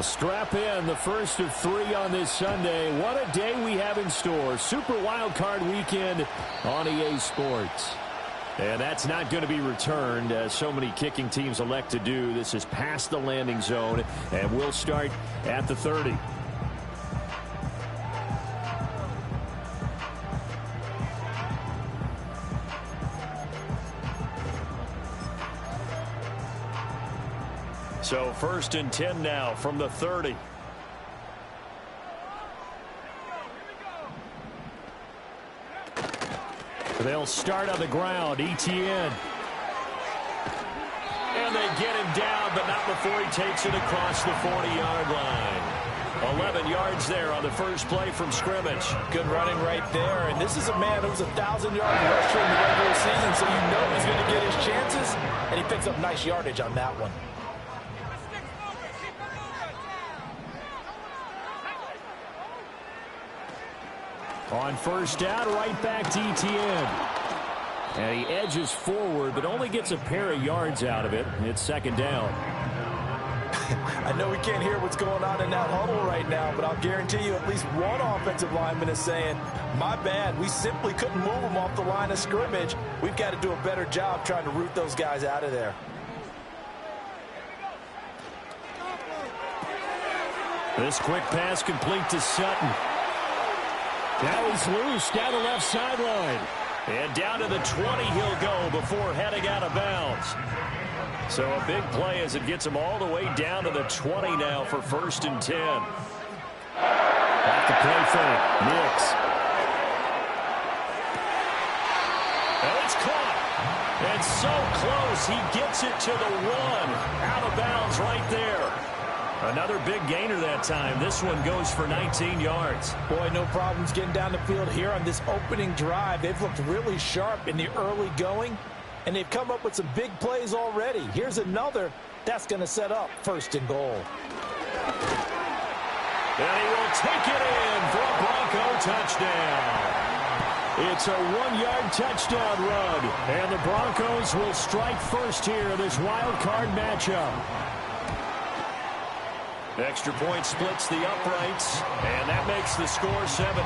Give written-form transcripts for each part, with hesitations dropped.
Strap in, the first of 3 on this Sunday. What a day we have in store. Super Wildcard weekend on EA Sports. And that's not going to be returned, as so many kicking teams elect to do. This is past the landing zone, and we'll start at the 30. So 1st and 10 now from the 30. They'll start on the ground. ETN. And they get him down, but not before he takes it across the 40-yard line. 11 yards there on the first play from scrimmage. Good running right there. And this is a man who's 1,000-yard rusher in the regular season, so you know he's going to get his chances. And he picks up nice yardage on that one. On first down, right back to ETN. And he edges forward, but only gets a pair of yards out of it. It's 2nd down. I know we can't hear what's going on in that huddle right now, but I'll guarantee you at least one offensive lineman is saying, my bad, we simply couldn't move them off the line of scrimmage. We've got to do a better job trying to root those guys out of there. This quick pass complete to Sutton. Now he's loose down the left sideline. And down to the 20 he'll go before heading out of bounds. So a big play as it gets him all the way down to the 20 now for 1st and 10. Off the play fake. Nix. And it's caught. And so close. He gets it to the 1. Out of bounds right there. Another big gainer that time. This one goes for 19 yards. Boy, no problems getting down the field here on this opening drive. They've looked really sharp in the early going, and they've come up with some big plays already. Here's another. That's going to set up 1st and goal. And he will take it in for a Bronco touchdown. It's a 1-yard touchdown run, and the Broncos will strike first here in this wild card matchup. Extra point splits the uprights, and that makes the score 7-0.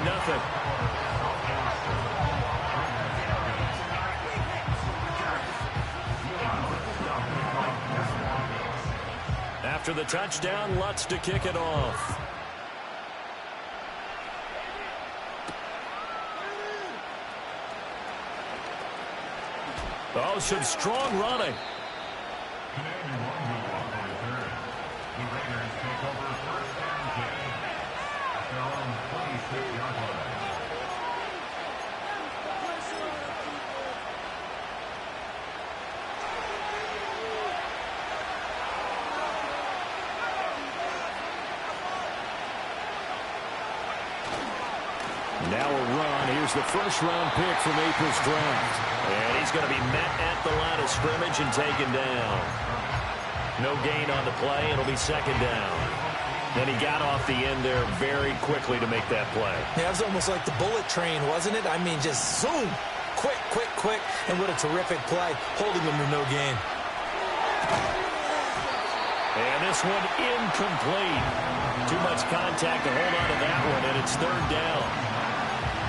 After the touchdown, Lutz to kick it off. Oh, some strong running. Now a run. Here's the first-round pick from April's draft. And he's going to be met at the line of scrimmage and taken down. No gain on the play. It'll be 2nd down. Then he got off the end there very quickly to make that play. Yeah, it was almost like the bullet train, wasn't it? I mean, just zoom. Quick, quick, quick. And what a terrific play, holding him to no gain. And this one incomplete. Too much contact to hold on to that one, and it's 3rd down.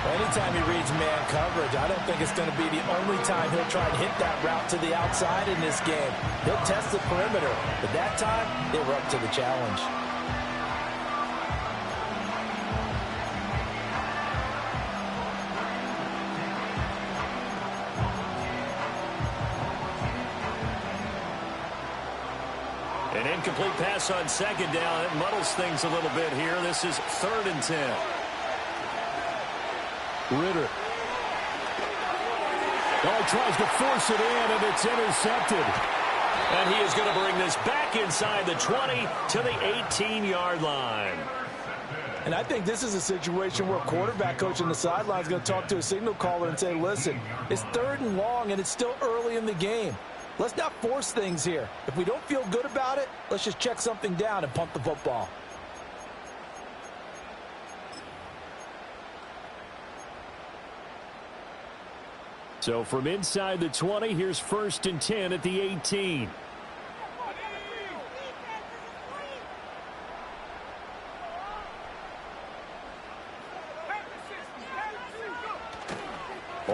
Anytime he reads man coverage, I don't think it's going to be the only time he'll try to hit that route to the outside in this game. He'll test the perimeter, but that time, they were up to the challenge. An incomplete pass on 2nd down. It muddles things a little bit here. This is 3rd and 10. Ritter. Oh, he tries to force it in, and it's intercepted. And he is going to bring this back inside the 20 to the 18-yard line. And I think this is a situation where a quarterback coach on the sideline is going to talk to a signal caller and say, listen, it's 3rd and long, and it's still early in the game. Let's not force things here. If we don't feel good about it, let's just check something down and pump the football. So from inside the 20, here's 1st and 10 at the 18.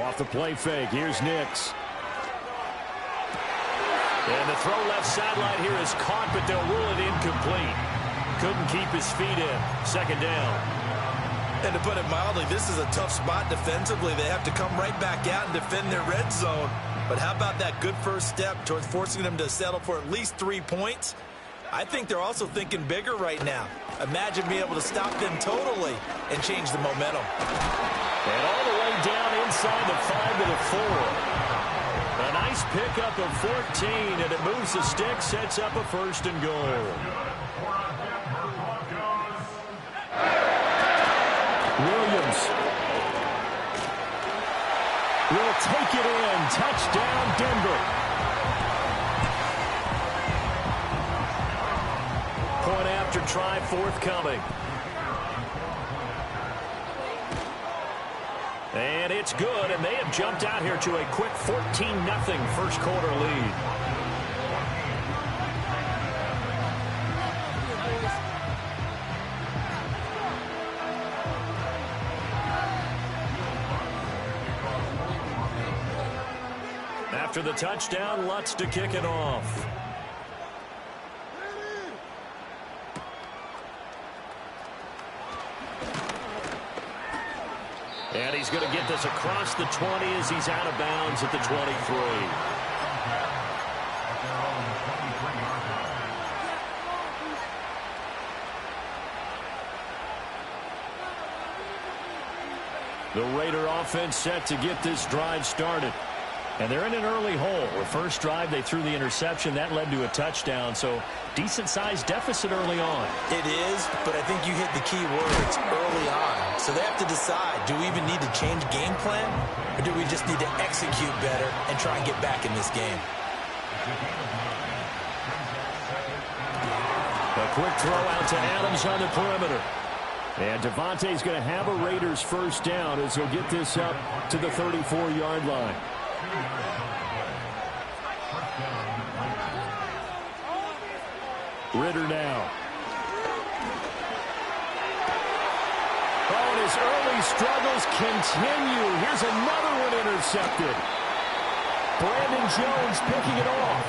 Off the play fake, here's Nix. And the throw left sideline here is caught, but they'll rule it incomplete. Couldn't keep his feet in. Second down. And to put it mildly, this is a tough spot defensively. They have to come right back out and defend their red zone. But how about that good first step towards forcing them to settle for at least 3 points? I think they're also thinking bigger right now. Imagine being able to stop them totally and change the momentum. And all the way down inside the 5 to the 4. A nice pickup of 14, and it moves the stick, sets up a first and goal. Williams will take it in. Touchdown, Denver. Point after try forthcoming. And it's good, and they have jumped out here to a quick 14-0 first quarter lead. After the touchdown, Lutz to kick it off. And he's going to get this across the 20 as he's out of bounds at the 23. The Raider offense set to get this drive started. And they're in an early hole. The first drive, they threw the interception. That led to a touchdown. So decent-sized deficit early on. It is, but I think you hit the key words early on. So they have to decide, do we even need to change game plan? Or do we just need to execute better and try and get back in this game? A quick throw out to Adams on the perimeter. And Devontae's going to have a Raiders first down as he'll get this up to the 34-yard line. Ritter now. Oh, and his early struggles continue. Here's another one intercepted. Brandon Jones picking it off.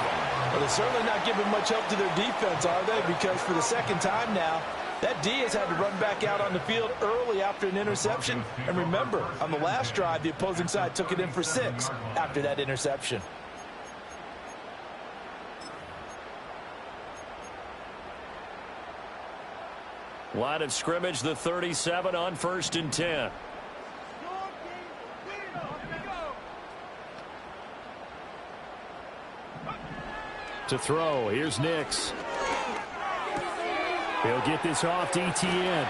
Well, they're certainly not giving much help to their defense, are they? Because for the second time now, that D has had to run back out on the field early after an interception. And remember, on the last drive, the opposing side took it in for 6 after that interception. Line of scrimmage, the 37 on 1st and 10. To throw, here's Nix. He'll get this off to Etienne.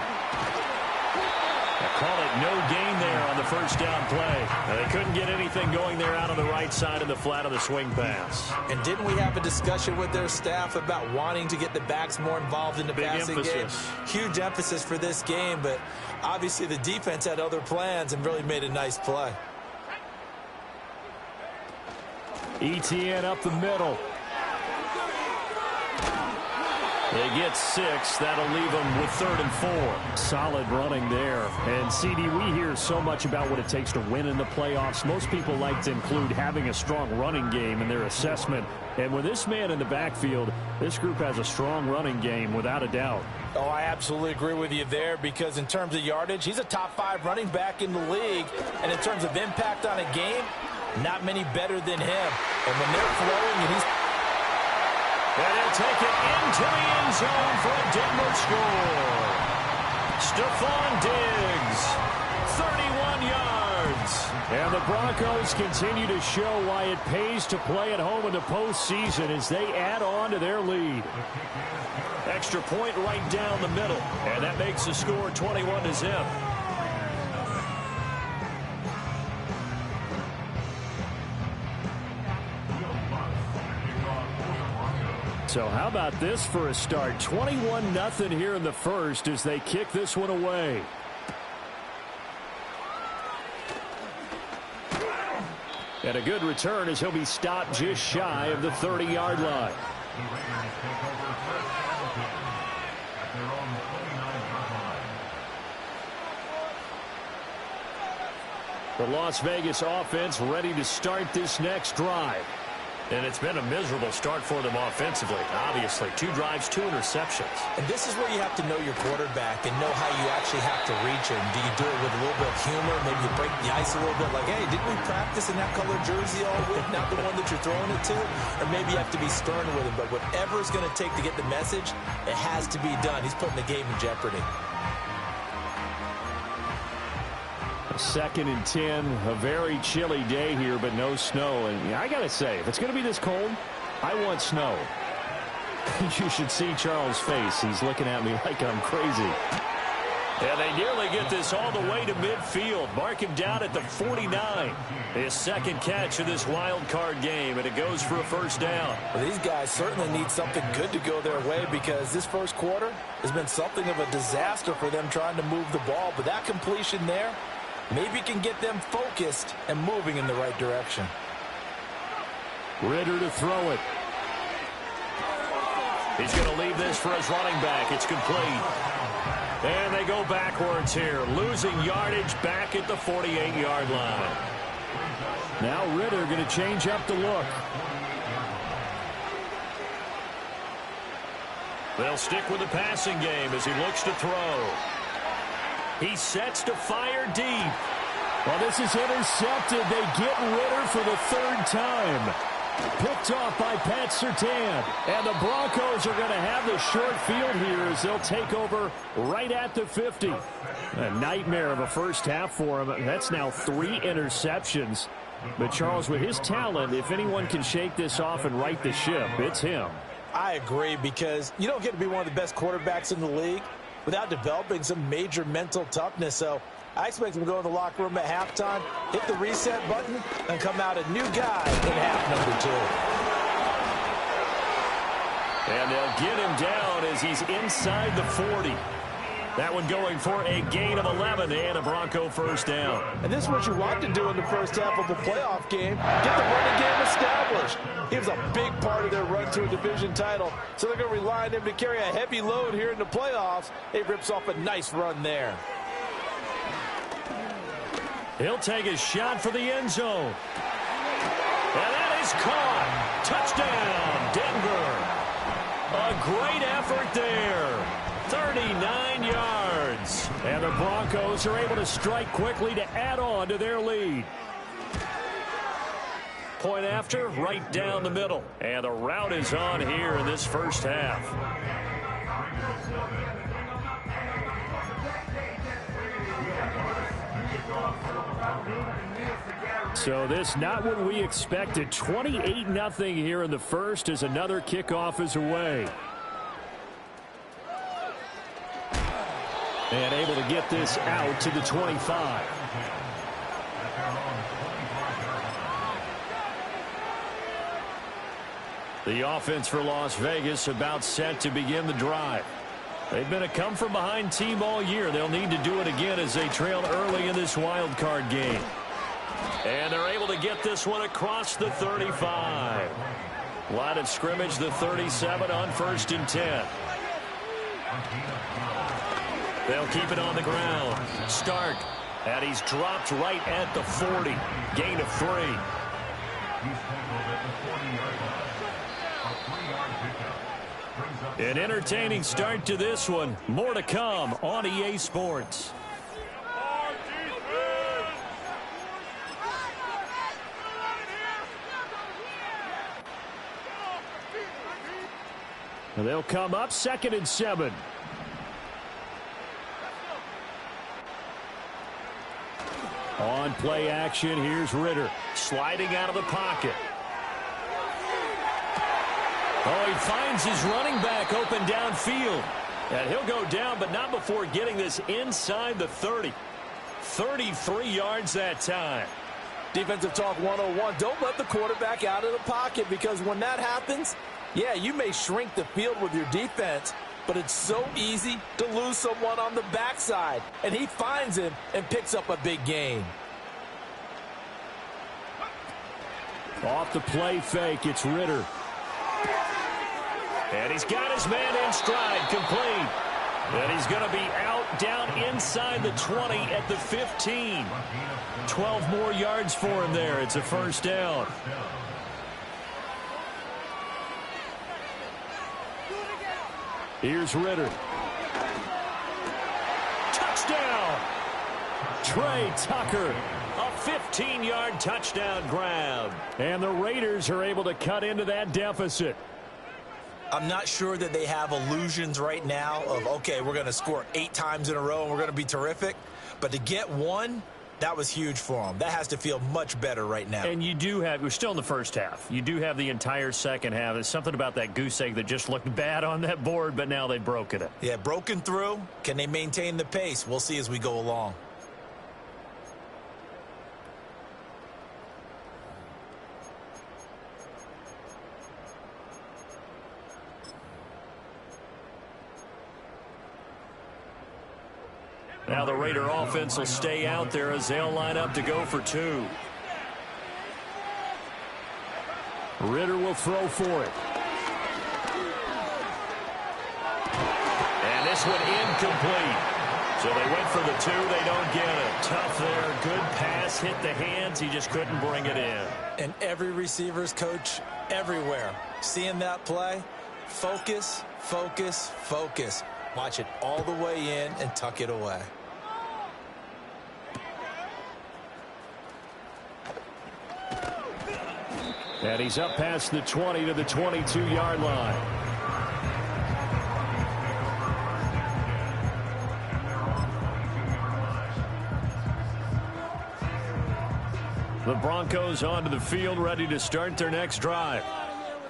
Call it no gain there on the first down play. Now, they couldn't get anything going there out on the right side of the flat of the swing pass. And didn't we have a discussion with their staff about wanting to get the backs more involved in the passing game? Huge emphasis for this game, but obviously the defense had other plans and really made a nice play. Etienne up the middle. They get 6. That'll leave them with 3rd and 4. Solid running there. And, CD, we hear so much about what it takes to win in the playoffs. Most people like to include having a strong running game in their assessment. And with this man in the backfield, this group has a strong running game without a doubt. Oh, I absolutely agree with you there because in terms of yardage, he's a top 5 running back in the league. And in terms of impact on a game, not many better than him. And when they're flowing and he's... And he'll take it into the end zone for a Denver score. Stephon Diggs, 31 yards. And the Broncos continue to show why it pays to play at home in the postseason as they add on to their lead. Extra point right down the middle. And that makes the score 21-0. So how about this for a start? 21-0 here in the first as they kick this one away. And a good return as he'll be stopped just shy of the 30-yard line. The Las Vegas offense ready to start this next drive. And it's been a miserable start for them offensively. Obviously, 2 drives, 2 interceptions. And this is where you have to know your quarterback and know how you actually have to reach him. Do you do it with a little bit of humor? Maybe you break the ice a little bit like, hey, didn't we practice in that color jersey all week? Not the one that you're throwing it to? Or maybe you have to be stern with him. But whatever it's going to take to get the message, it has to be done. He's putting the game in jeopardy. 2nd and 10, a very chilly day here, but no snow. And I got to say, if it's going to be this cold, I want snow. You should see Charles' face. He's looking at me like I'm crazy. And they nearly get this all the way to midfield. Mark him down at the 49. His 2nd catch of this wild card game, and it goes for a first down. Well, these guys certainly need something good to go their way because this first quarter has been something of a disaster for them trying to move the ball. But that completion there, maybe can get them focused and moving in the right direction. Ritter to throw it. He's going to leave this for his running back. It's complete. And they go backwards here, losing yardage back at the 48-yard line. Now Ritter going to change up the look. They'll stick with the passing game as he looks to throw. He sets to fire deep. Well, this is intercepted. They get Ritter for the 3rd time. Picked off by Pat Surtain. And the Broncos are going to have the short field here as they'll take over right at the 50. A nightmare of a first half for him. That's now 3 interceptions. But Charles, with his talent, if anyone can shake this off and right the ship, it's him. I agree, because you don't get to be one of the best quarterbacks in the league without developing some major mental toughness. So I expect him to go in the locker room at halftime, hit the reset button, and come out a new guy in half number 2. And they'll get him down as he's inside the 40. That one going for a gain of 11 and a Bronco first down. And this is what you want to do in the first half of a playoff game. Get the running game established. He was a big part of their run to a division title. So they're going to rely on him to carry a heavy load here in the playoffs. He rips off a nice run there. He'll take a shot for the end zone. And that is caught. Touchdown, Denver. A great effort there. 39 yards. And the Broncos are able to strike quickly to add on to their lead. Point after, right down the middle. And the route is on here in this first half. So this not what we expected. 28-0 here in the first as another kickoff is away. And able to get this out to the 25. The offense for Las Vegas about set to begin the drive. They've been a come-from-behind team all year. They'll need to do it again as they trail early in this wild card game. And they're able to get this one across the 35. Line of scrimmage, the 37 on 1st and 10. They'll keep it on the ground. Stark. And he's dropped right at the 40. Gain of 3. An entertaining start to this one. More to come on EA Sports. And they'll come up 2nd and 7. On play action, here's Ritter. Sliding out of the pocket. Oh, he finds his running back open downfield. And he'll go down, but not before getting this inside the 30. 33 yards that time. Defensive talk 101. Don't let the quarterback out of the pocket, because when that happens, yeah, you may shrink the field with your defense, but it's so easy to lose someone on the backside. And he finds him and picks up a big gain. Off the play fake, it's Ritter. And he's got his man in stride, complete. And he's going to be out down inside the 20 at the 15. 12 more yards for him there. It's a first down. Here's Ritter. Touchdown! Trey Tucker. A 15-yard touchdown grab. And the Raiders are able to cut into that deficit. I'm not sure that they have illusions right now of, okay, we're going to score 8 times in a row and we're going to be terrific. But to get one, that was huge for them. That has to feel much better right now. And you do have, we're still in the first half. You do have the entire second half. There's something about that goose egg that just looked bad on that board, but now they've broken it. Yeah, broken through. Can they maintain the pace? We'll see as we go along. Now the Raider offense will stay out there as they'll line up to go for 2. Ritter will throw for it. And this one incomplete. So they went for the 2. They don't get it. Tough there. Good pass. Hit the hands. He just couldn't bring it in. And every receiver's coach everywhere. Seeing that play, focus, focus, focus. Watch it all the way in and tuck it away. And he's up past the 20 to the 22-yard line. The Broncos onto the field, ready to start their next drive.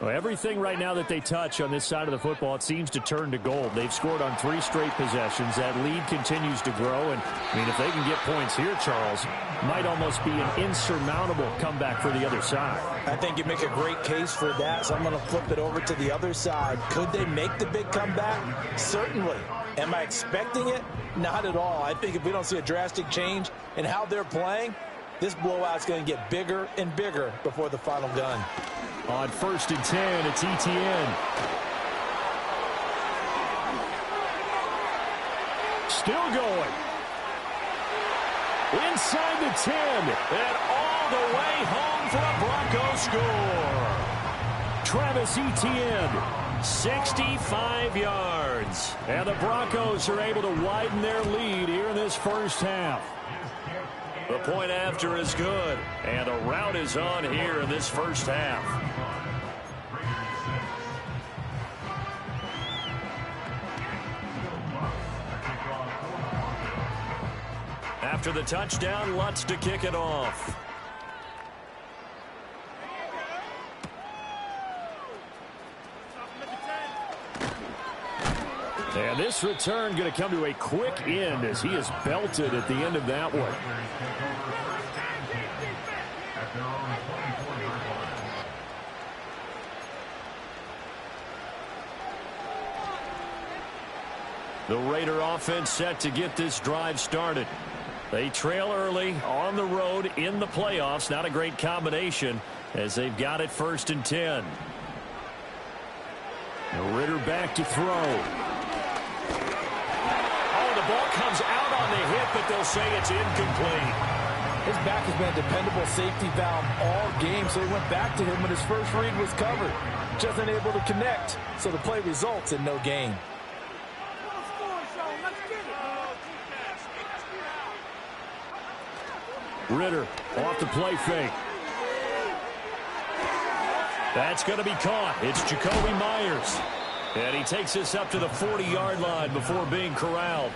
Well, everything right now that they touch on this side of the football, it seems to turn to gold. They've scored on 3 straight possessions. That lead continues to grow. And, I mean, if they can get points here, Charles, might almost be an insurmountable comeback for the other side. I think you make a great case for that, so I'm going to flip it over to the other side. Could they make the big comeback? Certainly. Am I expecting it? Not at all. I think if we don't see a drastic change in how they're playing, this blowout's going to get bigger and bigger before the final gun. On 1st and 10, it's ETN. Still going. Inside the 10. And all the way home for a Bronco score. Travis Etienne, 65 yards. And the Broncos are able to widen their lead here in this first half. The point after is good. And the route is on here in this first half. After the touchdown, Lutz to kick it off. And this return going to come to a quick end as he is belted at the end of that one. The Raider offense set to get this drive started. They trail early on the road in the playoffs. Not a great combination as they've got it 1st and 10. Ritter back to throw. The ball comes out on the hit, but they'll say it's incomplete. His back has been a dependable safety valve all game, so he went back to him when his first read was covered. Just unable to connect, so the play results in no gain. Ritter off the play fake. That's going to be caught. It's Jacoby Myers. And he takes this up to the 40-yard line before being corralled.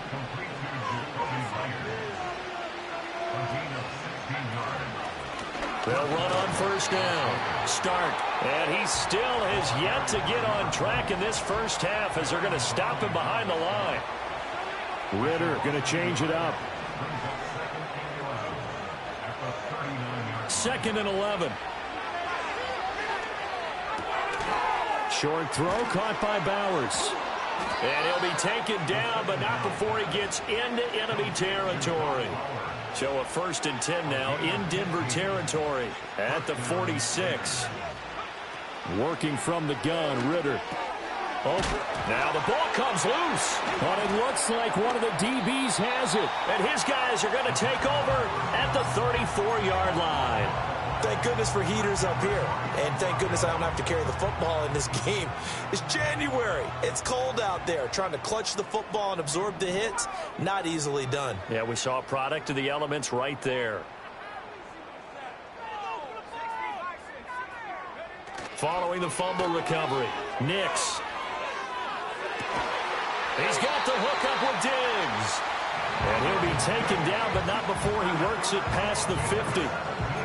They'll run on 1st down. Start. And he still has yet to get on track in this first half as they're going to stop him behind the line. Ritter going to change it up. 2nd and 11. Short throw caught by Bowers. And he'll be taken down, but not before he gets into enemy territory. So a 1st and 10 now in Denver territory at the 46. Working from the gun, Ritter. Oh, now the ball comes loose. But it looks like one of the DBs has it. And his guys are going to take over at the 34-yard line. Thank goodness for heaters up here. And thank goodness I don't have to carry the football in this game. It's January. It's cold out there. Trying to clutch the football and absorb the hits, not easily done. Yeah, we saw a product of the elements right there. Following the fumble recovery, Nix. He's got the hook up with Diggs. And he'll be taken down, but not before he works it past the 50.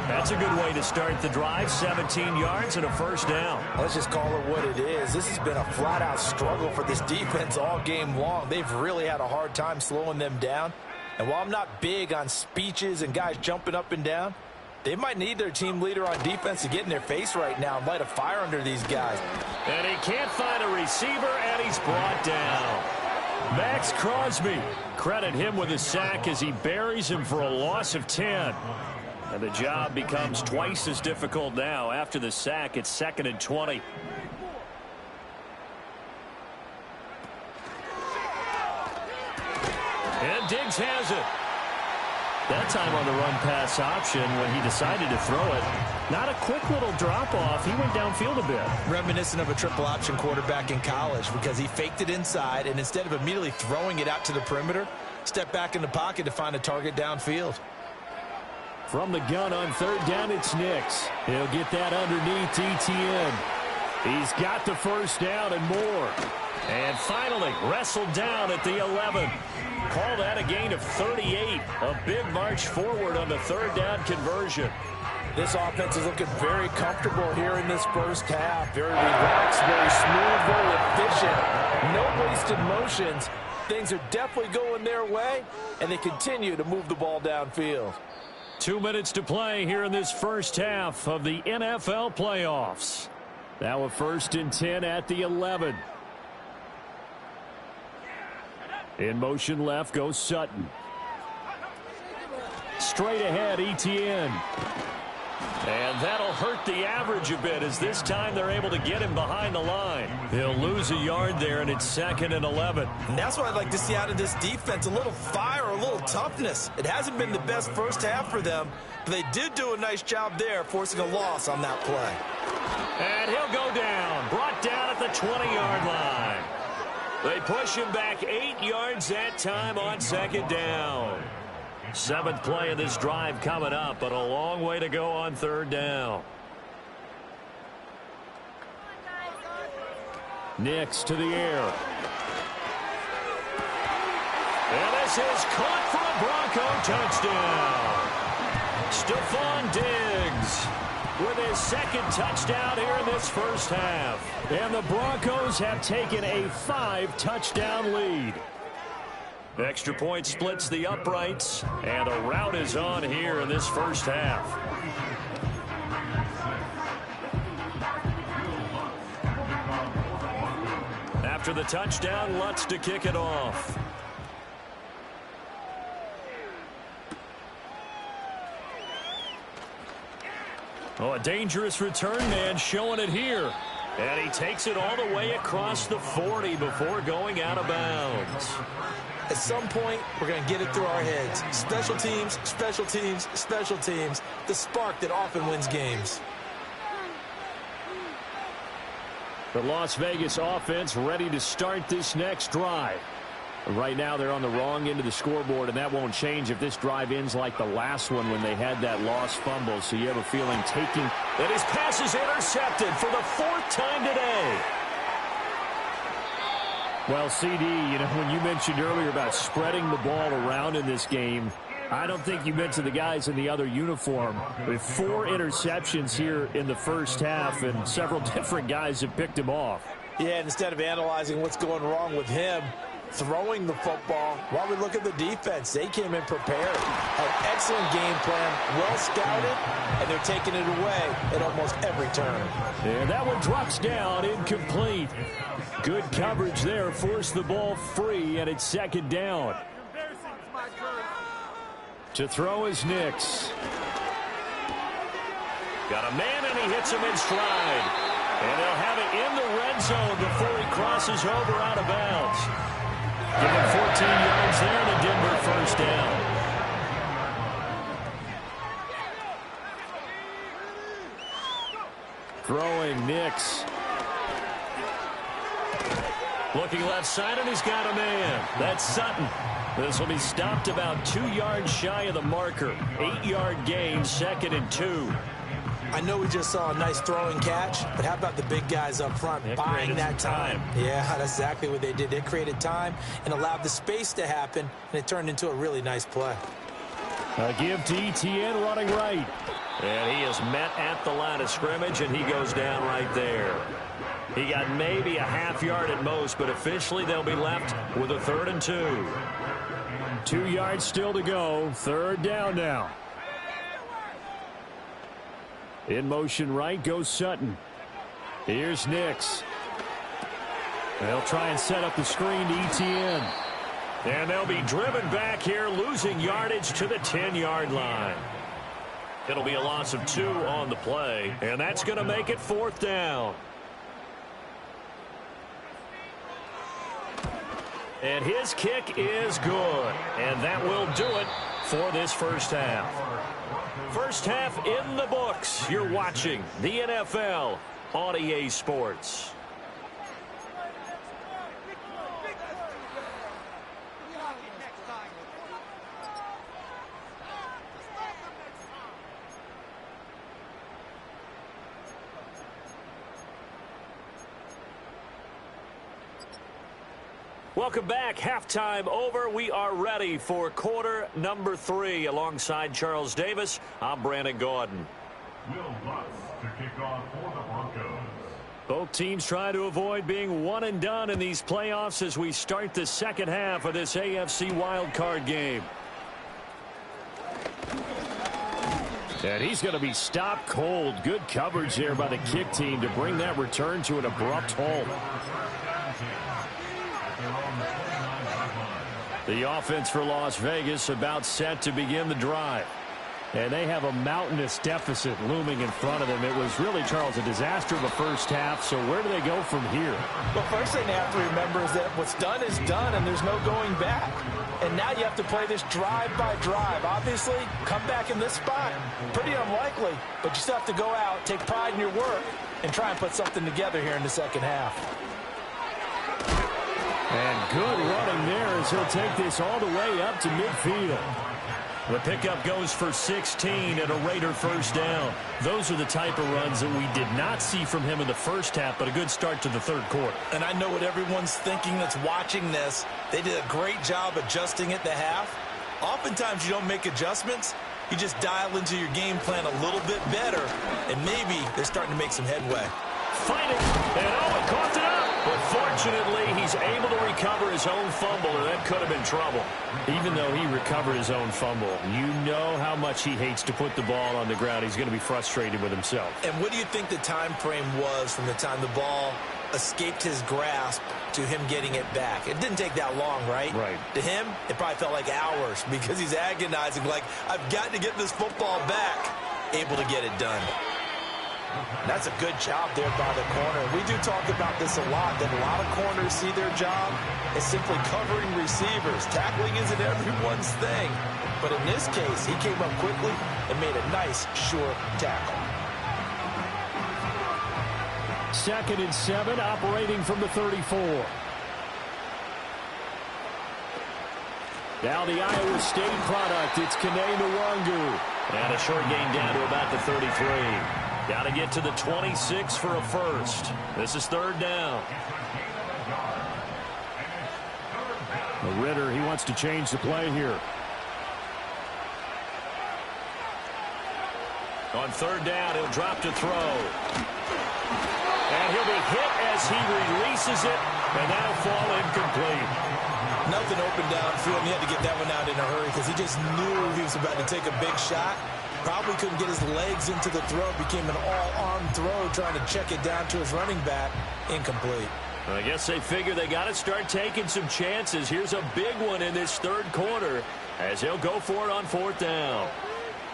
That's a good way to start the drive. 17 yards and a first down. Let's just call it what it is. This has been a flat-out struggle for this defense all game long. They've really had a hard time slowing them down. And while I'm not big on speeches and guys jumping up and down, they might need their team leader on defense to get in their face right now and light a fire under these guys. And he can't find a receiver, and he's brought down. Max Crosby, credit him with a sack as he buries him for a loss of 10. And the job becomes twice as difficult now. After the sack, it's 2nd and 20. And Diggs has it. That time on the run-pass option when he decided to throw it. Not a quick little drop-off. He went downfield a bit. Reminiscent of a triple-option quarterback in college because he faked it inside, and instead of immediately throwing it out to the perimeter, stepped back in the pocket to find a target downfield. From the gun on 3rd down, it's Nix. He'll get that underneath Etienne. He's got the first down and more. And finally, wrestled down at the 11. Call that a gain of 38. A big march forward on the 3rd down conversion. This offense is looking very comfortable here in this first half. Very relaxed, very smooth, very efficient. No wasted motions. Things are definitely going their way, and they continue to move the ball downfield. 2 minutes to play here in this first half of the NFL playoffs. Now a 1st and 10 at the 11. In motion left goes Sutton. Straight ahead, Etienne. And that'll hurt the average a bit as this time they're able to get him behind the line. He'll lose a yard there, and it's 2nd and 11. And that's what I'd like to see out of this defense, a little fire, a little toughness. It hasn't been the best first half for them, but they did do a nice job there, forcing a loss on that play. And he'll go down, brought down at the 20-yard line. They push him back 8 yards that time on 2nd down. 7th play of this drive coming up, but a long way to go on 3rd down. Nix to the air. And this is caught for a Bronco touchdown. Stephon Diggs with his 2nd touchdown here in this first half. And the Broncos have taken a 5-touchdown lead. Extra point splits the uprights, and a rout is on here in this first half. After the touchdown, Lutz to kick it off. Oh, a dangerous return man showing it here. And he takes it all the way across the 40 before going out of bounds. At some point, we're going to get it through our heads. Special teams, special teams, special teams. The spark that often wins games. The Las Vegas offense ready to start this next drive. Right now, they're on the wrong end of the scoreboard, and that won't change if this drive ends like the last one when they had that lost fumble. So you have a feeling taking... And his pass is intercepted for the 4th time today. Well, CD, you know, when you mentioned earlier about spreading the ball around in this game, I don't think you meant to the guys in the other uniform. With 4 interceptions here in the first half, and several different guys have picked him off. Yeah, and instead of analyzing what's going wrong with him, throwing the football, while we look at the defense, they came in prepared. An excellent game plan, well scouted, and they're taking it away at almost every turn. And that one drops down, incomplete. Good coverage there, forced the ball free, and it's 2nd down. To throw is Nix. Got a man, and he hits him in stride. And they'll have it in the red zone before he crosses over out of bounds. Give him 14 yards there and a Denver first down. Throwing Nix. Looking left side, and he's got a man. That's Sutton. This will be stopped about 2 yards shy of the marker. 8-yard gain, 2nd and 2. I know we just saw a nice throwing catch, but how about the big guys up front buying that time? Yeah, that's exactly what they did. They created time and allowed the space to happen, and it turned into a really nice play. A give to Etienne running right. And he is met at the line of scrimmage, and he goes down right there. He got maybe a half yard at most, but officially they'll be left with a 3rd and 2. 2 yards still to go. 3rd down now. In motion right goes Sutton. Here's Nix. They'll try and set up the screen to Etienne. And they'll be driven back here, losing yardage to the 10-yard line. It'll be a loss of 2 on the play, and that's going to make it 4th down. And his kick is good, and that will do it for this first half. First half in the books. You're watching the NFL on EA Sports. Welcome back. Halftime over. We are ready for quarter number 3. Alongside Charles Davis, I'm Brandon Gaudin. Will Lutz to kick off for the Broncos. Both teams try to avoid being one and done in these playoffs as we start the second half of this AFC Wildcard game. And he's going to be stopped cold. Good coverage there by the kick team to bring that return to an abrupt halt. The offense for Las Vegas about set to begin the drive. And they have a mountainous deficit looming in front of them. It was really, Charles, a disaster of the first half. So where do they go from here? Well, first thing they have to remember is that what's done is done, and there's no going back. And now you have to play this drive by drive. Obviously, come back in this spot, pretty unlikely. But you still have to go out, take pride in your work, and try and put something together here in the second half. And good running there as he'll take this all the way up to midfield. The pickup goes for 16 and a Raider first down. Those are the type of runs that we did not see from him in the first half, but a good start to the third quarter. And I know what everyone's thinking that's watching this. They did a great job adjusting at the half. Oftentimes you don't make adjustments. You just dial into your game plan a little bit better, and maybe they're starting to make some headway. Fighting, and it coughed it up. But fortunately, he's able to recover his own fumble, and that could have been trouble. Even though he recovered his own fumble, you know how much he hates to put the ball on the ground. He's going to be frustrated with himself. And what do you think the time frame was from the time the ball escaped his grasp to him getting it back? It didn't take that long, right? Right. To him, it probably felt like hours because he's agonizing, like, I've got to get this football back. Able to get it done. That's a good job there by the corner. We do talk about this a lot, that a lot of corners see their job as simply covering receivers. Tackling isn't everyone's thing. But in this case, he came up quickly and made a nice, sure tackle. 2nd and 7, operating from the 34. Now the Iowa State product, it's Kene Nwangu. And a short gain down to about the 33. Got to get to the 26 for a first. This is 3rd down. Ritter, he wants to change the play here. On 3rd down, he'll drop to throw. And he'll be hit as he releases it, and that'll fall incomplete. Nothing open downfield, and he had to get that one out in a hurry because he just knew he was about to take a big shot. Probably couldn't get his legs into the throw. Became an all-arm throw, trying to check it down to his running back. Incomplete. I guess they figure they got to start taking some chances. Here's a big one in this third quarter as he'll go for it on 4th down.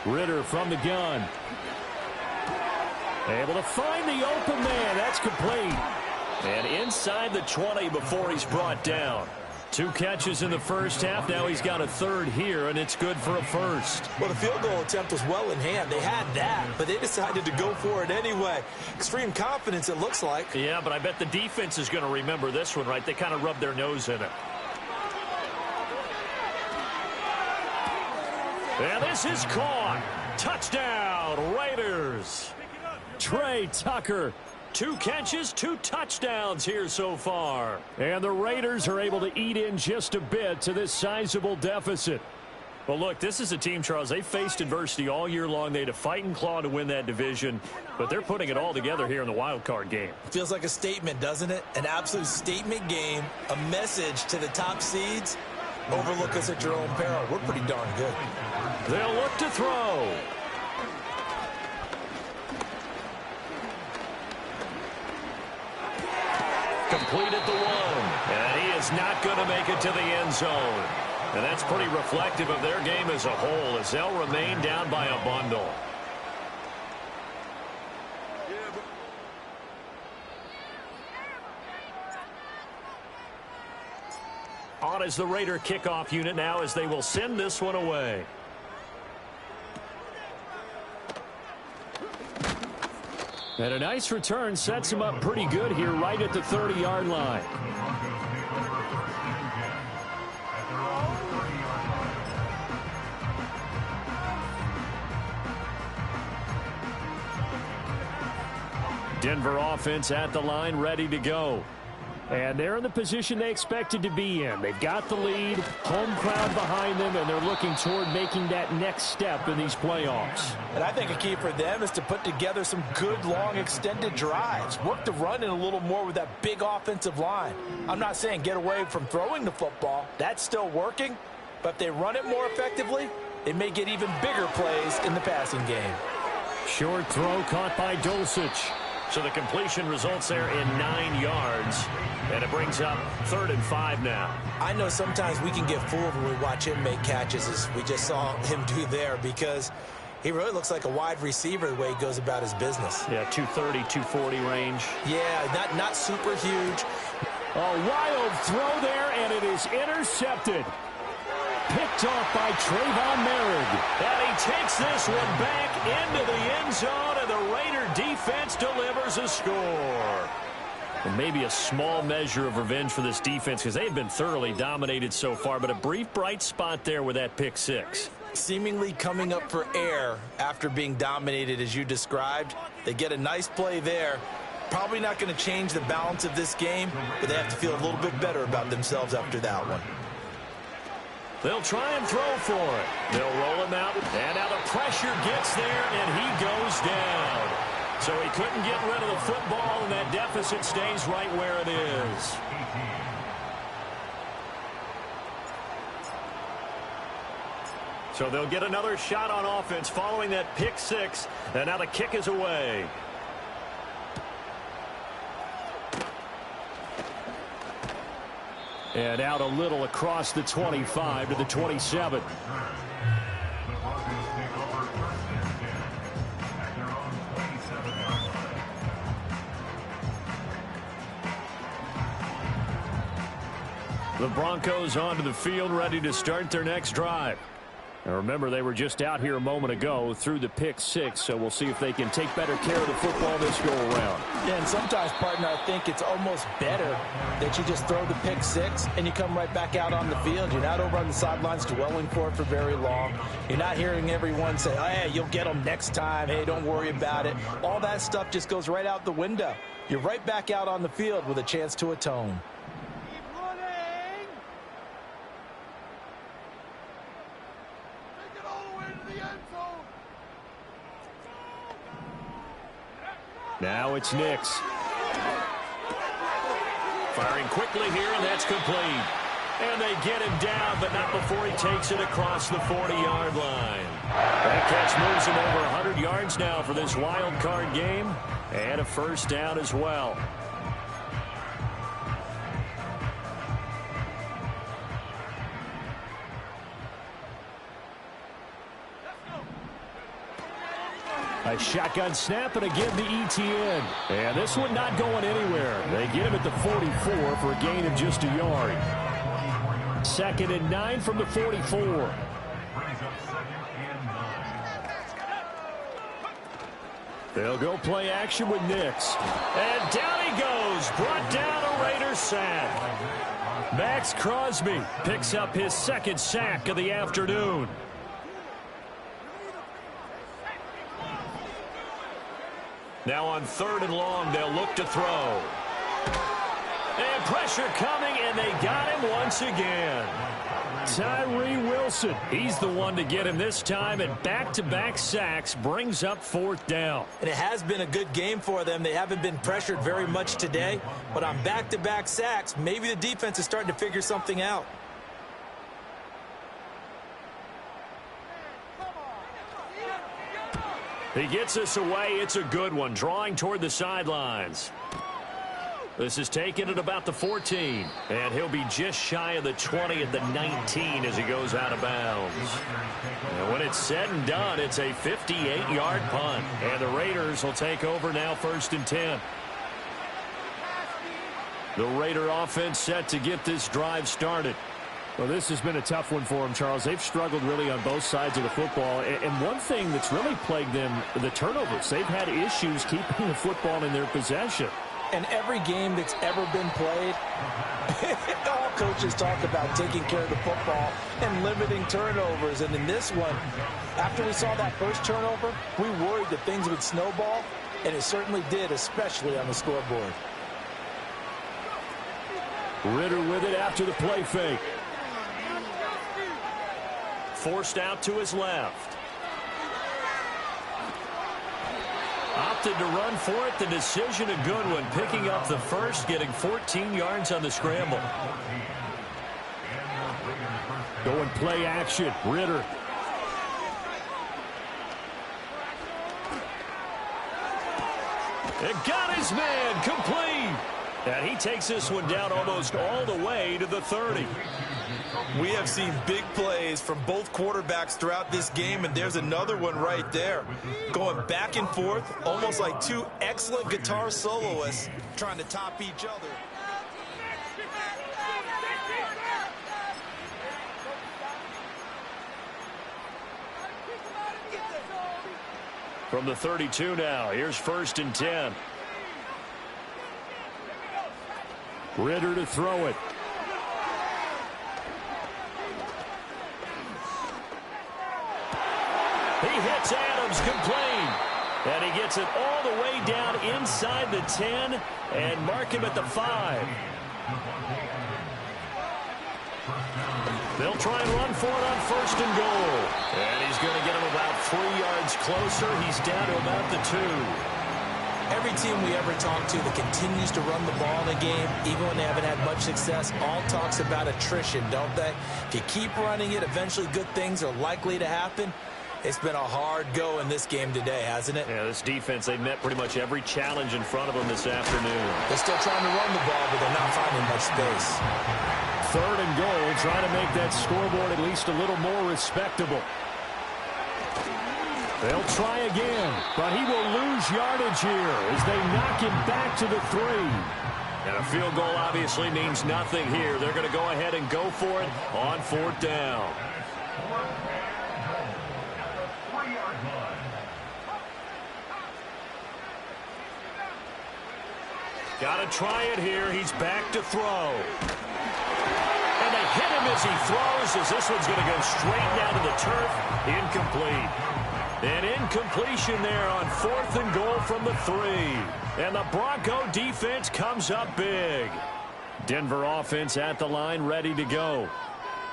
Ritter from the gun. Able to find the open man. That's complete. And inside the 20 before he's brought down. 2 catches in the first half. Now he's got a third here, and it's good for a first. Well, the field goal attempt was well in hand. They had that, but they decided to go for it anyway. Extreme confidence, it looks like. Yeah, but I bet the defense is going to remember this one, right? They kind of rubbed their nose in it. And this is caught. Touchdown, Raiders. Trey Tucker. 2 catches, 2 touchdowns here so far. And the Raiders are able to eat in just a bit to this sizable deficit. Well, look, this is a team, Charles, they faced adversity all year long. They had to fight and claw to win that division, but they're putting it all together here in the wild card game. Feels like a statement, doesn't it? An absolute statement game, a message to the top seeds. Overlook us at your own peril. We're pretty darn good. They'll look to throw. Complete at the 1. And he is not going to make it to the end zone. And that's pretty reflective of their game as a whole, as they'll remain down by a bundle. On is the Raider kickoff unit now, as they will send this one away. And a nice return sets him up pretty good here right at the 30-yard line. Denver offense at the line, ready to go. And they're in the position they expected to be in. They've got the lead, home crowd behind them, and they're looking toward making that next step in these playoffs. And I think a key for them is to put together some good, long, extended drives. Work the run in a little more with that big offensive line. I'm not saying get away from throwing the football. That's still working. But if they run it more effectively, they may get even bigger plays in the passing game. Short throw caught by Dulcich. So the completion results there in 9 yards. And it brings up 3rd and 5 now. I know sometimes we can get fooled when we watch him make catches, as we just saw him do there, because he really looks like a wide receiver the way he goes about his business. Yeah, 230, 240 range. Yeah, not super huge. A wild throw there, and it is intercepted. Picked off by Trayvon Merrick. And he takes this one back into the end zone, and the Raider defense delivers a score. And maybe a small measure of revenge for this defense, because they've been thoroughly dominated so far, but a brief bright spot there with that pick 6. Seemingly coming up for air after being dominated as you described. They get a nice play there. Probably not going to change the balance of this game, but they have to feel a little bit better about themselves after that one. They'll try and throw for it. They'll roll him out. And now the pressure gets there, and he goes down. So he couldn't get rid of the football, and that deficit stays right where it is. So they'll get another shot on offense following that pick 6. And now the kick is away. And out a little across the 25 to the 27. The Broncos onto the field, ready to start their next drive. And remember, they were just out here a moment ago through the pick 6, so we'll see if they can take better care of the football this go-around. Yeah, and sometimes, partner, I think it's almost better that you just throw the pick 6 and you come right back out on the field. You're not over on the sidelines dwelling for it for very long. You're not hearing everyone say, oh, hey, you'll get them next time. Hey, don't worry about it. All that stuff just goes right out the window. You're right back out on the field with a chance to atone. Now it's Nix. Firing quickly here, and that's complete. And they get him down, but not before he takes it across the 40-yard line. That catch moves him over 100 yards now for this wild card game, and a first down as well. A shotgun snap and again the ETN. And this one not going anywhere. They get him at the 44 for a gain of just a yard. 2nd and 9 from the 44. They'll go play action with Nix. And down he goes. Brought down a Raiders sack. Max Crosby picks up his 2nd sack of the afternoon. Now on 3rd and long, they'll look to throw. And pressure coming, and they got him once again. Tyree Wilson, he's the one to get him this time, and back-to-back sacks brings up 4th down. And it has been a good game for them. They haven't been pressured very much today, but on back-to-back sacks, maybe the defense is starting to figure something out. He gets us away. It's a good one, drawing toward the sidelines. This is taken at about the 14, and he'll be just shy of the 20 at the 19 as he goes out of bounds. And when it's said and done, it's a 58-yard punt, and the Raiders will take over now 1st and 10. The Raider offense set to get this drive started. Well, this has been a tough one for them, Charles. They've struggled really on both sides of the football. And one thing that's really plagued them, the turnovers. They've had issues keeping the football in their possession. And every game that's ever been played, all coaches talk about taking care of the football and limiting turnovers. And in this one, after we saw that first turnover, we worried that things would snowball, and it certainly did, especially on the scoreboard. Ritter with it after the play fake. Forced out to his left. Opted to run for it. The decision a good one. Picking up the first, getting 14 yards on the scramble. Going play action. Ritter. It got his man complete. And he takes this one down almost all the way to the 30. We have seen big plays from both quarterbacks throughout this game, and there's another one right there. Going back and forth, almost like two excellent guitar soloists trying to top each other. From the 32 now, here's 1st and 10. Ritter to throw it. He hits Adams, complete. And he gets it all the way down inside the 10 and mark him at the 5. They'll try and run for it on 1st and goal. And he's going to get him about 3 yards closer. He's down to about the 2. Every team we ever talk to that continues to run the ball in a game, even when they haven't had much success, all talks about attrition, don't they? If you keep running it, eventually good things are likely to happen. It's been a hard go in this game today, hasn't it? Yeah, this defense, they met pretty much every challenge in front of them this afternoon. They're still trying to run the ball, but they're not finding much space. 3rd and goal, trying to make that scoreboard at least a little more respectable. They'll try again, but he will lose yardage here as they knock him back to the 3. And a field goal obviously means nothing here. They're going to go ahead and go for it on 4th down. Got to try it here. He's back to throw. And they hit him as he throws, as this one's going to go straight down to the turf. Incomplete. An incompletion there on 4th and goal from the 3. And the Bronco defense comes up big. Denver offense at the line, ready to go.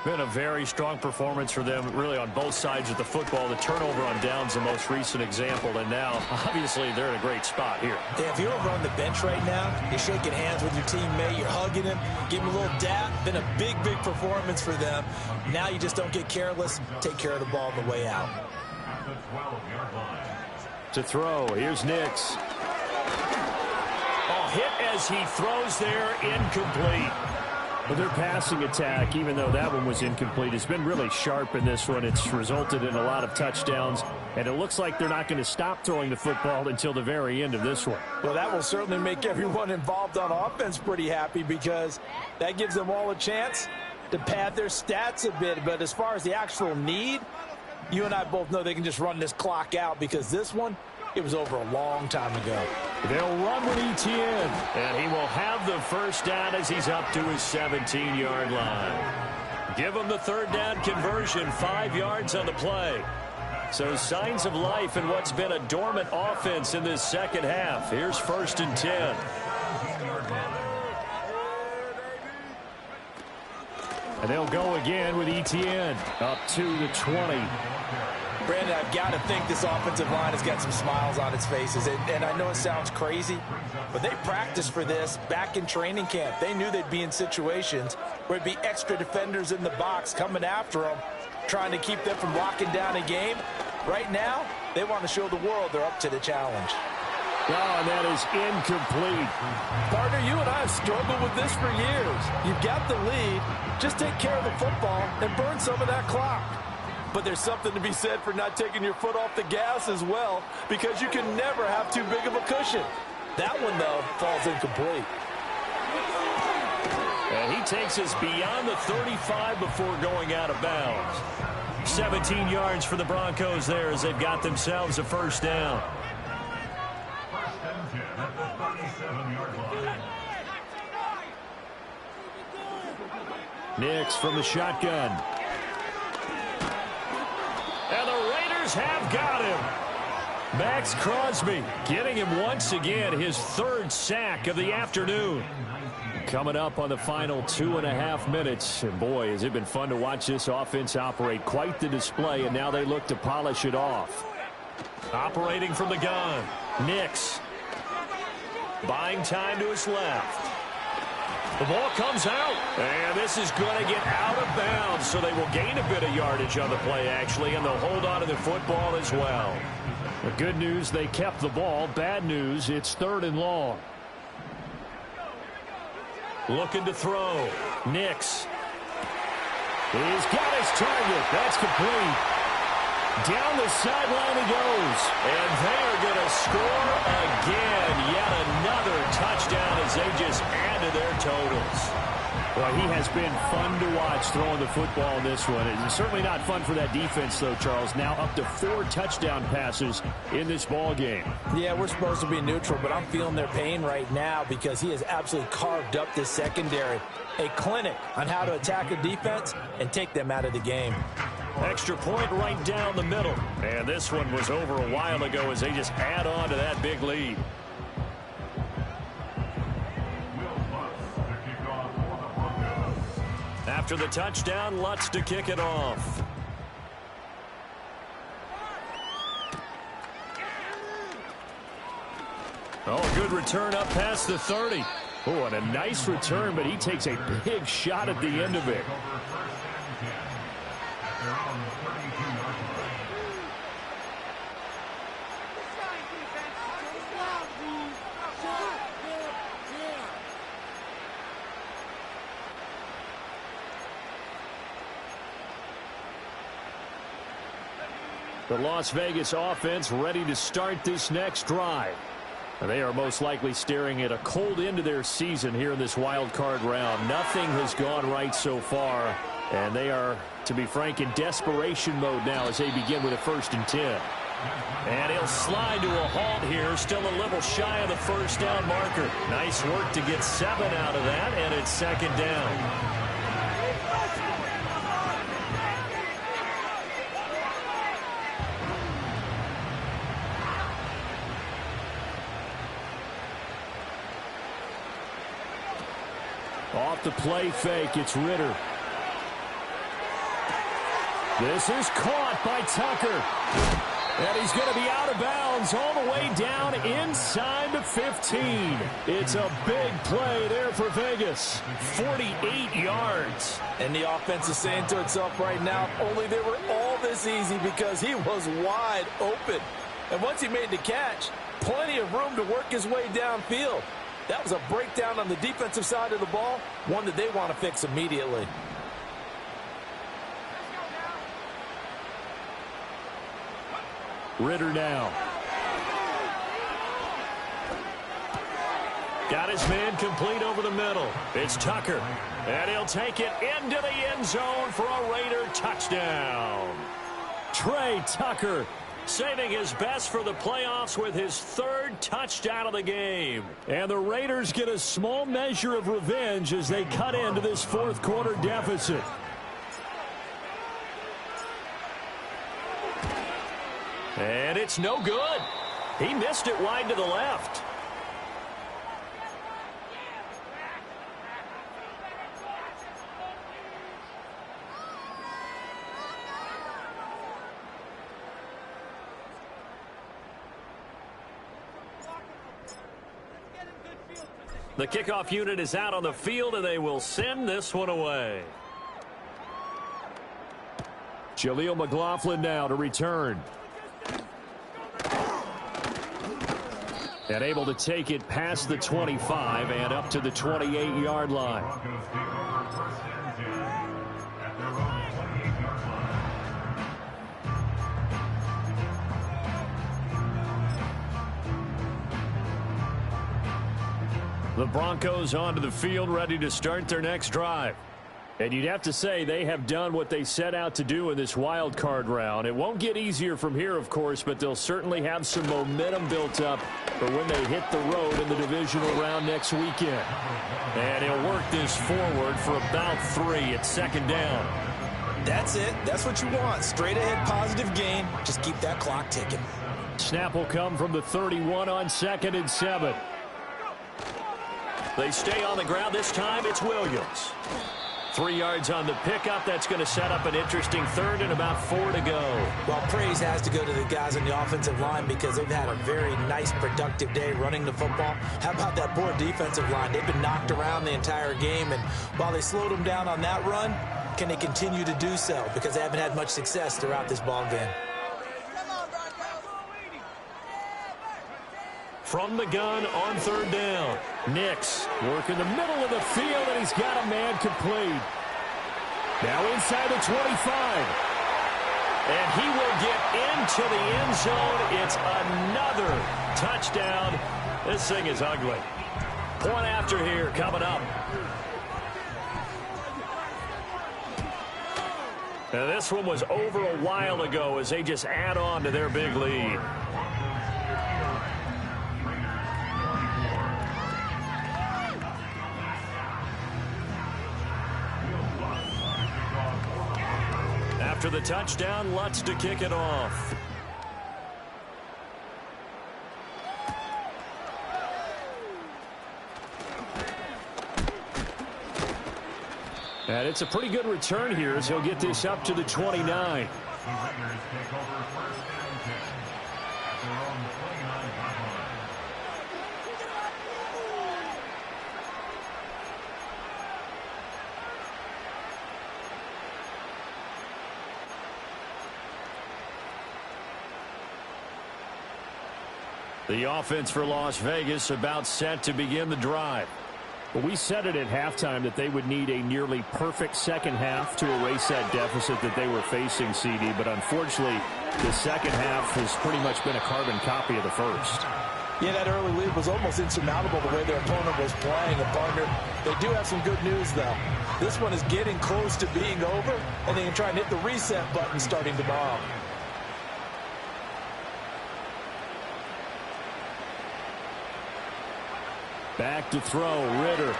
Been a very strong performance for them, really, on both sides of the football. The turnover on downs, the most recent example, and now, obviously, they're in a great spot here. Yeah, if you're over on the bench right now, you're shaking hands with your teammate, you're hugging him, give him a little dap. Been a big, big performance for them. Now you just don't get careless, take care of the ball on the way out. To throw, here's Nix. Oh, hit as he throws there, incomplete. Well, their passing attack, even though that one was incomplete, has been really sharp in this one. It's resulted in a lot of touchdowns, and it looks like they're not going to stop throwing the football until the very end of this one. Well, that will certainly make everyone involved on offense pretty happy because that gives them all a chance to pad their stats a bit. But as far as the actual need, you and I both know they can just run this clock out because this one, it was over a long time ago. They'll run with Etienne, and he will have the first down as he's up to his 17-yard line. Give him the third down conversion, 5 yards on the play. So signs of life in what's been a dormant offense in this second half. Here's 1st and 10. And they'll go again with Etienne up to the 20. Brandon, I've got to think this offensive line has got some smiles on its faces. And I know it sounds crazy, but they practiced for this back in training camp. They knew they'd be in situations where it'd be extra defenders in the box coming after them, trying to keep them from locking down a game. Right now, they want to show the world they're up to the challenge. Oh, and that is incomplete. Partner, you and I have struggled with this for years. You've got the lead. Just take care of the football and burn some of that clock. But there's something to be said for not taking your foot off the gas as well, because you can never have too big of a cushion. That one, though, falls incomplete. And he takes us beyond the 35 before going out of bounds. 17 yards for the Broncos there as they've got themselves a first down. First and 10 at the 37-yard line. Nix from the shotgun. And the Raiders have got him. Max Crosby getting him once again, his 3rd sack of the afternoon. Coming up on the final 2.5 minutes. And boy, has it been fun to watch this offense operate. Quite the display, and now they look to polish it off. Operating from the gun, Nix. Buying time to his left. The ball comes out, and this is going to get out of bounds, so they will gain a bit of yardage on the play, actually, and they'll hold on to the football as well. The good news, they kept the ball. Bad news, it's 3rd and long. Looking to throw. Nix. He's got his target. That's complete. Down the sideline he goes. And they are going to score again. Yet another touchdown as they just add to their totals. Well, he has been fun to watch throwing the football in this one. It's certainly not fun for that defense, though, Charles. Now up to 4 touchdown passes in this ball game. Yeah, we're supposed to be neutral, but I'm feeling their pain right now because he has absolutely carved up this secondary. A clinic on how to attack a defense and take them out of the game. Extra point right down the middle. And this one was over a while ago as they just add on to that big lead. After the touchdown, Lutz to kick it off. Oh, good return up past the 30. Oh, and a nice return, but he takes a big shot at the end of it. The Las Vegas offense ready to start this next drive. They are most likely staring at a cold end to their season here in this wild card round. Nothing has gone right so far, and they are, to be frank, in desperation mode now as they begin with a 1st and 10. And he'll slide to a halt here, still a little shy of the first down marker. Nice work to get 7 out of that, and it's 2nd down. Off the play fake, it's Ritter. This is caught by Tucker. And he's going to be out of bounds all the way down inside the 15. It's a big play there for Vegas. 48 yards. And the offense is saying to itself right now, only they were all this easy because he was wide open. And once he made the catch, plenty of room to work his way downfield. That was a breakdown on the defensive side of the ball, one that they want to fix immediately. Ritter now. Got his man complete over the middle. It's Tucker. And he'll take it into the end zone for a Raider touchdown. Trey Tucker saving his best for the playoffs with his third touchdown of the game. And the Raiders get a small measure of revenge as they cut into this fourth quarter deficit. And it's no good. He missed it wide to the left. The kickoff unit is out on the field, and they will send this one away. Jaleel McLaughlin now to return. And able to take it past the 25 and up to the 28-yard line. The Broncos onto the field, ready to start their next drive. And you'd have to say they have done what they set out to do in this wild card round. It won't get easier from here, of course, but they'll certainly have some momentum built up for when they hit the road in the divisional round next weekend. And he'll work this forward for about 3 at second down. That's it. That's what you want. Straight ahead positive gain. Just keep that clock ticking. Snap will come from the 31 on 2nd and 7. They stay on the ground. This time it's Williams. 3 yards on the pickup. That's going to set up an interesting third and about 4 to go. Well, praise has to go to the guys on the offensive line because they've had a very nice, productive day running the football. How about that poor defensive line? They've been knocked around the entire game, and while they slowed them down on that run, can they continue to do so? Because they haven't had much success throughout this ball game. From the gun on 3rd down. Nix working the middle of the field, and he's got a man complete. Now inside the 25. And he will get into the end zone. It's another touchdown. This thing is ugly. Point after here coming up. Now this one was over a while ago as they just add on to their big lead. After the touchdown, Lutz to kick it off. And it's a pretty good return here as he'll get this up to the 29. The Raiders take over 1st and 10 at their own 29-yard line. The offense for Las Vegas about set to begin the drive. Well, we said it at halftime that they would need a nearly perfect second half to erase that deficit that they were facing, CD. But unfortunately, the second half has pretty much been a carbon copy of the first. Yeah, that early lead was almost insurmountable the way their opponent was playing. And, partner, they do have some good news, though. This one is getting close to being over, and they can try and hit the reset button starting tomorrow. Back to throw, Ritter.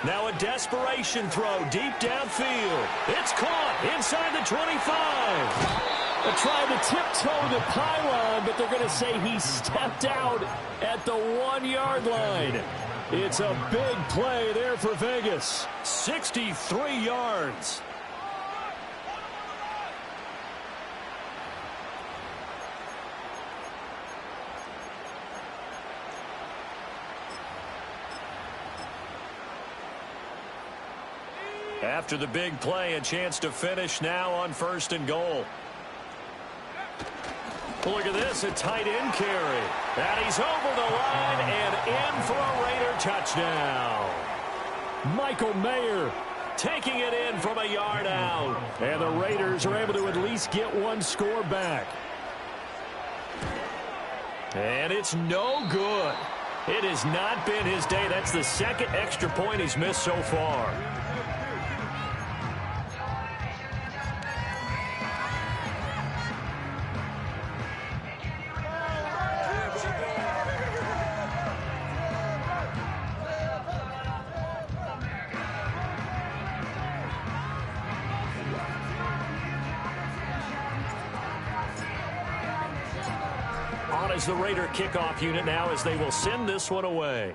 Now a desperation throw deep downfield. It's caught inside the 25. They're trying to tiptoe the pylon, but they're going to say he stepped out at the 1-yard line. It's a big play there for Vegas. 63 yards. After the big play, a chance to finish now on 1st and goal. Look at this, a tight end carry. And he's over the line and in for a Raider touchdown. Michael Mayer taking it in from a yard out. And the Raiders are able to at least get one score back. And it's no good. It has not been his day. That's the second extra point he's missed so far. Is the Raider kickoff unit now as they will send this one away.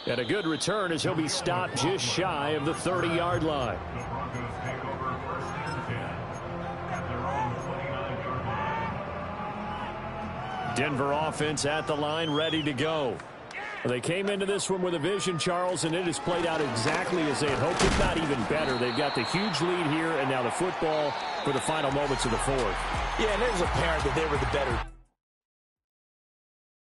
And a good return as he'll be stopped just shy of the 30-yard line. The Broncos take over first and 10 at their own 29-yard line. Denver offense at the line, ready to go. They came into this one with a vision, Charles, and it has played out exactly as they had hoped, if not even better. They've got the huge lead here, and now the football for the final moments of the fourth. Yeah, and it was apparent that they were the better